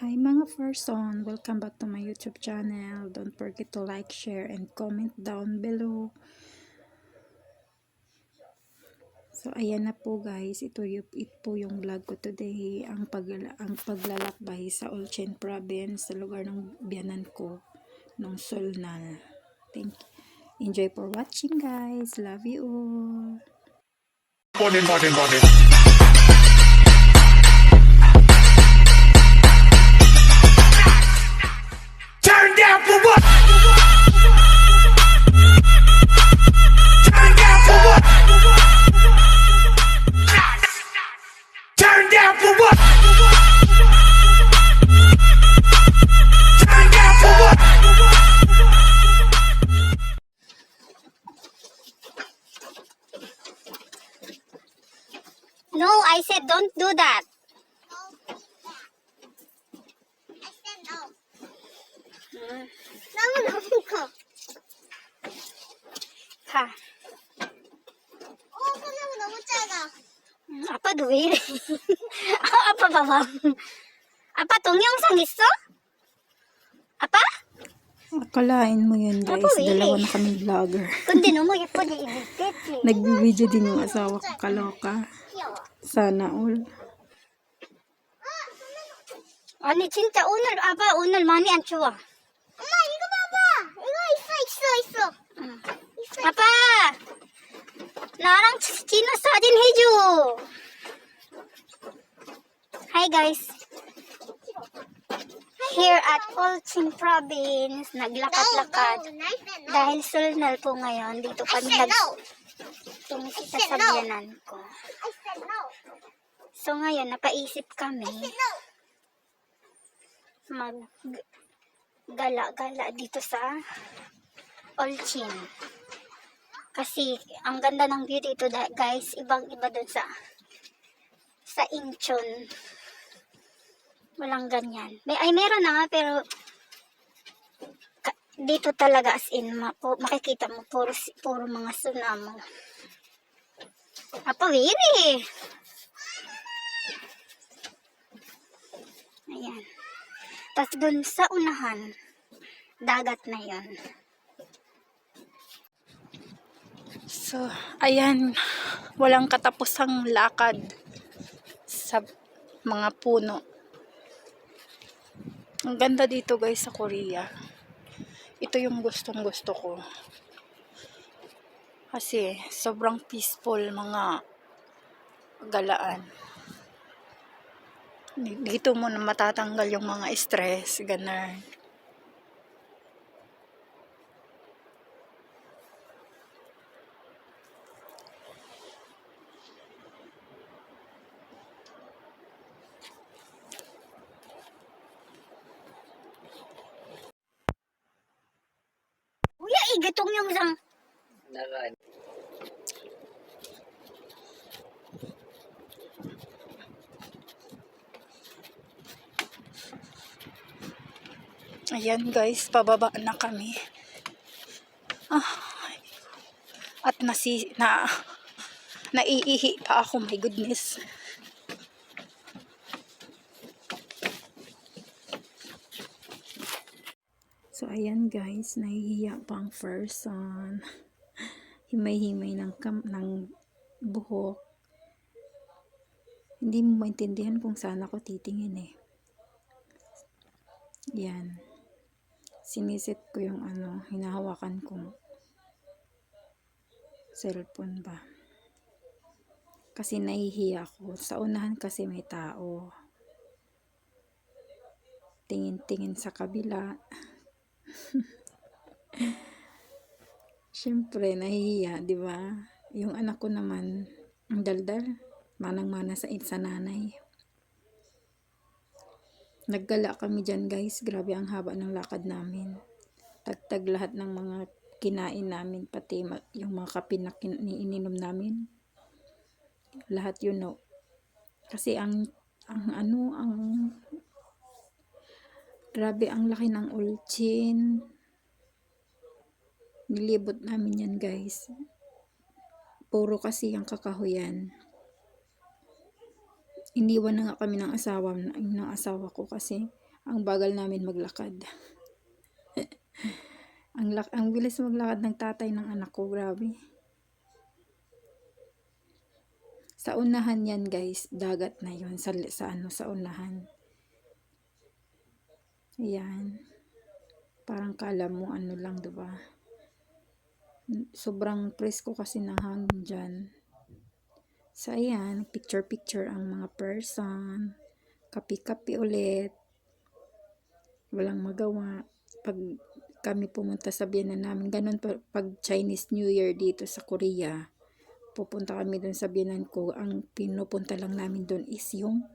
Hi mga person! Welcome back to my YouTube channel. Don't forget to like, share, and comment down below. So ayan na po guys, ito po yung vlog ko today. Ang paglalakbay sa Olchen Province, sa lugar ng biyanan ko, ng Solnal. Thank you. Enjoy for watching guys. Love you all. Morning. Turn down for what? Turn down for what? Turn down for what? Turn down for what? No, I said don't do that. No. 가. 손으로 너무 작아. 아빠도 왜 이래? 아빠 봐봐. 아빠 동영상 있어? 아빠? Akalain mo yun guys, Ako, dalawa really? na kaming vlogger. 근데 너무 예쁘게 입었지? Nag-video din yung asawa ko, kaloka. 귀여워. Sana all. 아니 진짜 오늘 많이 안 추워. 엄마 이거 봐봐. 이거 있어. 응. 아빠 나랑 진호 사진 해줘. Hi guys. Here at Olchen Province, naglakad-lakad. No. Dahil Solnal po ngayon, dito I kami said no. tumisita I said sa no. biyanan ko. I said no. So ngayon, napaisip kami No. mag-gala-gala dito sa Olchen. Kasi ang ganda ng view dito guys, ibang-iba dun sa Incheon. Walang ganyan. Meron na nga pero dito talaga as in makikita mo puro mga tsunami. Apawiri. Ayan. Tapos dun sa unahan, dagat na yon. So, ayan, walang katapusang lakad sa mga puno. Ang ganda dito guys sa Korea. Ito yung gustong gusto ko. Kasi sobrang peaceful mga galaan. Dito mo na matatanggal yung mga stress, ganun. Kuya, igatong yung isang Ayan guys, pababa na kami. At naiihi pa ako, my goodness. So ayan guys, nahihiya pa ang person. Himay-himay ng buhok. Hindi mo maintindihan kung saan ako titingin eh. Yan. Sinisit ko yung hinahawakan kong cellphone ba. Kasi nahihiya ako. Sa unahan kasi may tao. Tingin-tingin sa kabila. Siyempre, nahihiya, di ba? Yung anak ko naman, ang daldal, manang-mana sa nanay. Naggala kami dyan guys. Grabe ang haba ng lakad namin. Tagtag lahat ng mga kinain namin, pati yung mga kape na iniinom namin. Lahat yun, no. Kasi grabe ang laki ng Olchen. Nilibot namin yan guys. Puro kasi ang kakahuyan. Iniwan na nga kami ng asawa ko kasi Ang bagal namin maglakad. Ang bilis maglakad ng tatay ng anak ko, grabe. Sa unahan yan guys, dagat na yun, sa unahan. Ayan. Parang kala mo ano lang, diba? Sobrang presko kasi ng hangin dyan. So ayan, picture ang mga person. Kapi-kapi ulit. Walang magawa. Pag kami pumunta sa biyanan namin, ganun pag Chinese New Year dito sa Korea, pupunta kami dun sa biyanan ko. Ang pinupunta lang namin dun is yung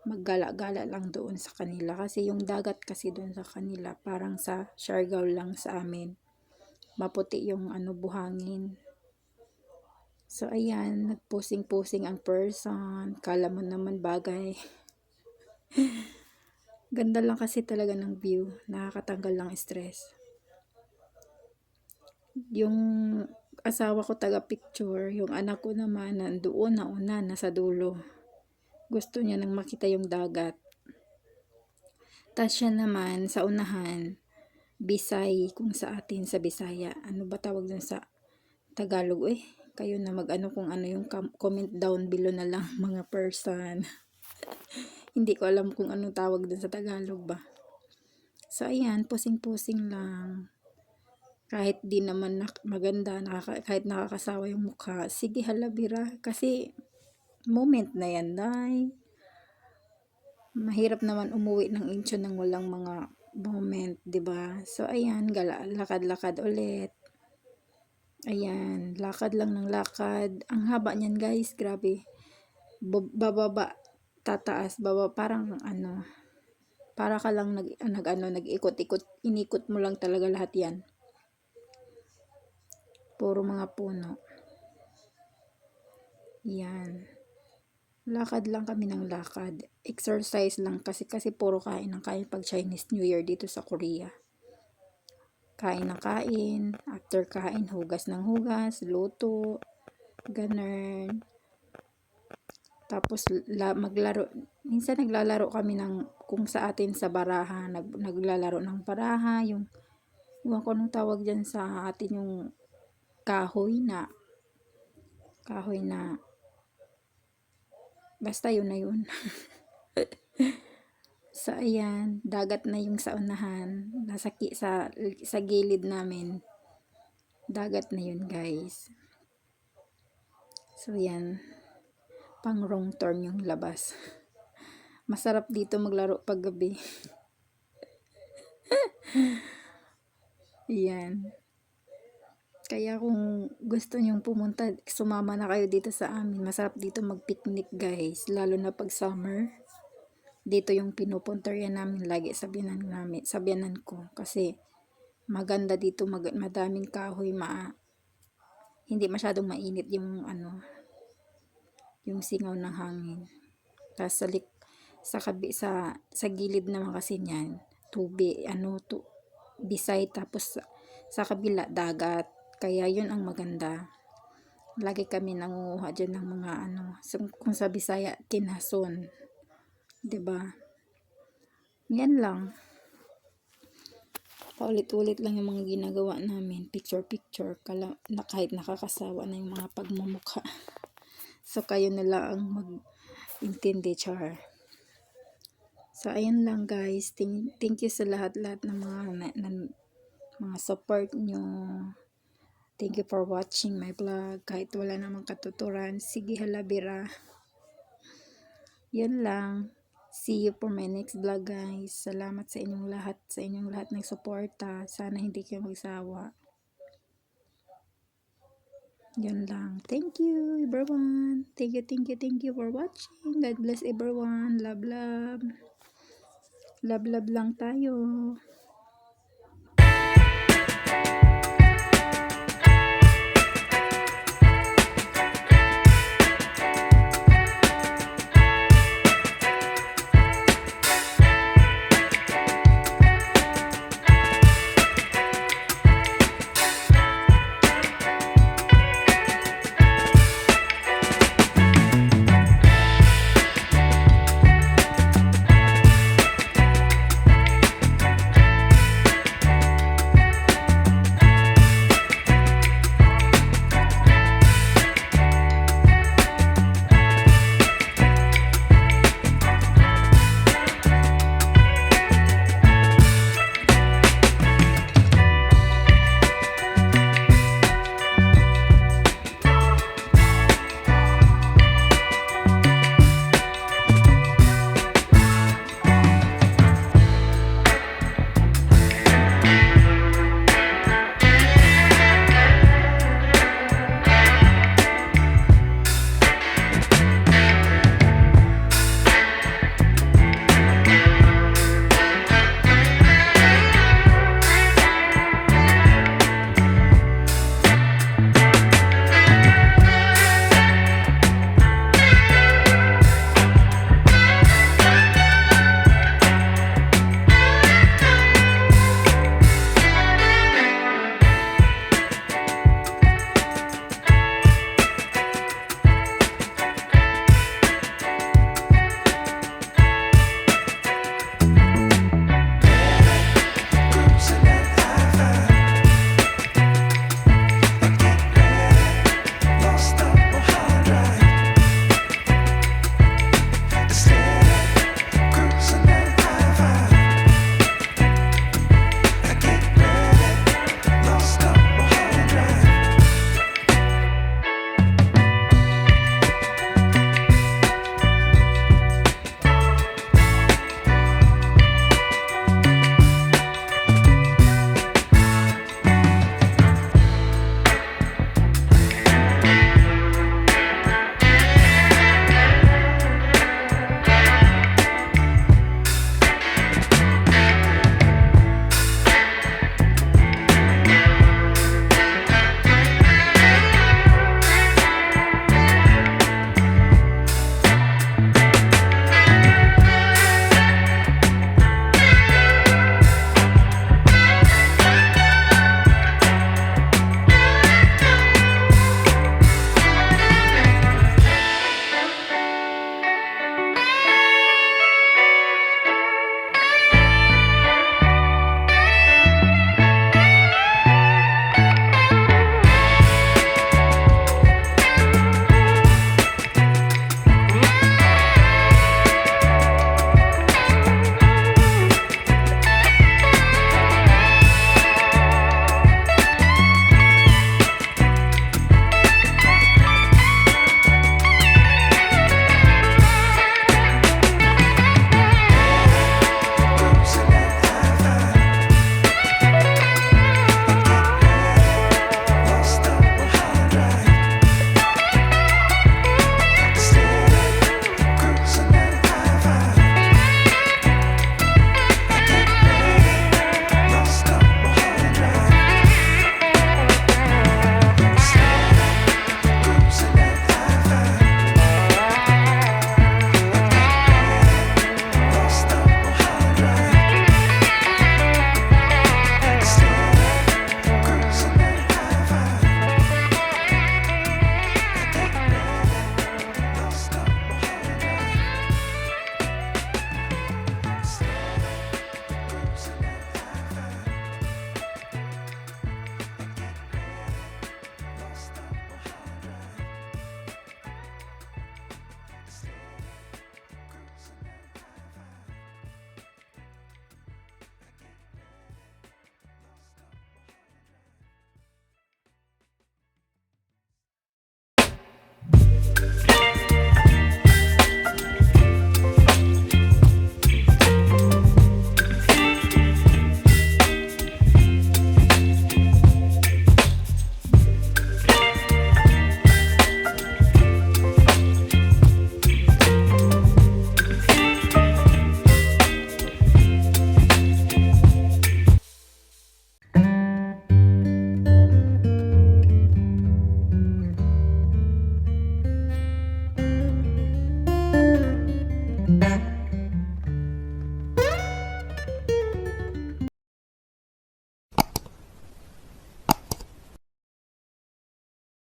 maggala-gala lang doon sa kanila. Kasi yung dagat kasi doon sa kanila, parang sa Siargao lang sa amin. Maputi yung buhangin. So ayan, nagpusing-pusing ang person. Kala mo naman bagay. Ganda lang kasi talaga ng view. Nakakatanggal lang stress. Yung asawa ko taga-picture. Yung anak ko naman nandoon na una, nasa dulo. Gusto niya nang makita yung dagat. Tas siya naman sa unahan, Bisay, kung sa atin sa Bisaya. Ano ba tawag dun sa Tagalog? Kayo na mag-ano kung ano yung comment down below na lang mga person. Hindi ko alam kung anong tawag dun sa Tagalog ba. So ayan, pusing-pusing lang. Kahit di naman maganda, kahit nakakasawa yung mukha, sige halabira. Kasi moment na yan, day. Mahirap naman umuwi ng insyo nang walang mga moment, 'di ba? So ayan, lakad-lakad ulit. Ayan, lakad lang ng lakad. Ang haba niyan, guys, grabe. Bababa, tataas, baba, parang para ka lang nag-ikot-ikot, inikot mo lang talaga lahat 'yan. Puro mga puno. Yan. Lakad lang kami ng lakad. Exercise lang kasi puro kain ng kain pag Chinese New Year dito sa Korea. Kain ng kain, after kain hugas ng hugas, luto, ganun. Tapos maglaro. Minsan naglalaro kami kung sa atin sa baraha, naglalaro ng baraha, yung ko nung tawag dyan sa atin, yung kahoy na basta yun na yun. So ayan, dagat na yung sa unahan, sa gilid namin, dagat na yun, guys. So yan, pang wrong turn yung labas. Masarap dito maglaro pag gabi. Yan. Kaya kung gusto nyong pumunta, sumama na kayo dito sa amin. Masarap dito mag-picnic, guys. Lalo na pag summer. Dito yung pinupunta namin lagi sa biyanan ko. Kasi maganda dito, madaming kahoy, hindi masyadong mainit yung yung singaw ng hangin. Tapos sa gilid naman kasi niyan, tubig, Bisay, tapos sa kabila dagat. Kaya yun ang maganda. Lagi kami nangunguha dyan ng mga kung sa Bisaya, kinason. 'Di ba? Yan lang. Paulit-ulit lang yung mga ginagawa namin. Picture. Kahit nakakasawa na yung mga pagmumukha. So, kayo na lang ang mag-intindi, char. So, ayan lang, guys. Thank you sa lahat-lahat ng mga support nyo. Thank you for watching my vlog. Kahit wala namang katuturan, sige halabira. Yun lang. See you for my next vlog, guys. Salamat sa inyong lahat ng suporta. Sana hindi kayo magsawa. Yun lang. Thank you, everyone. Thank you for watching. God bless everyone. Love. Love lang tayo.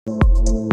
Bye.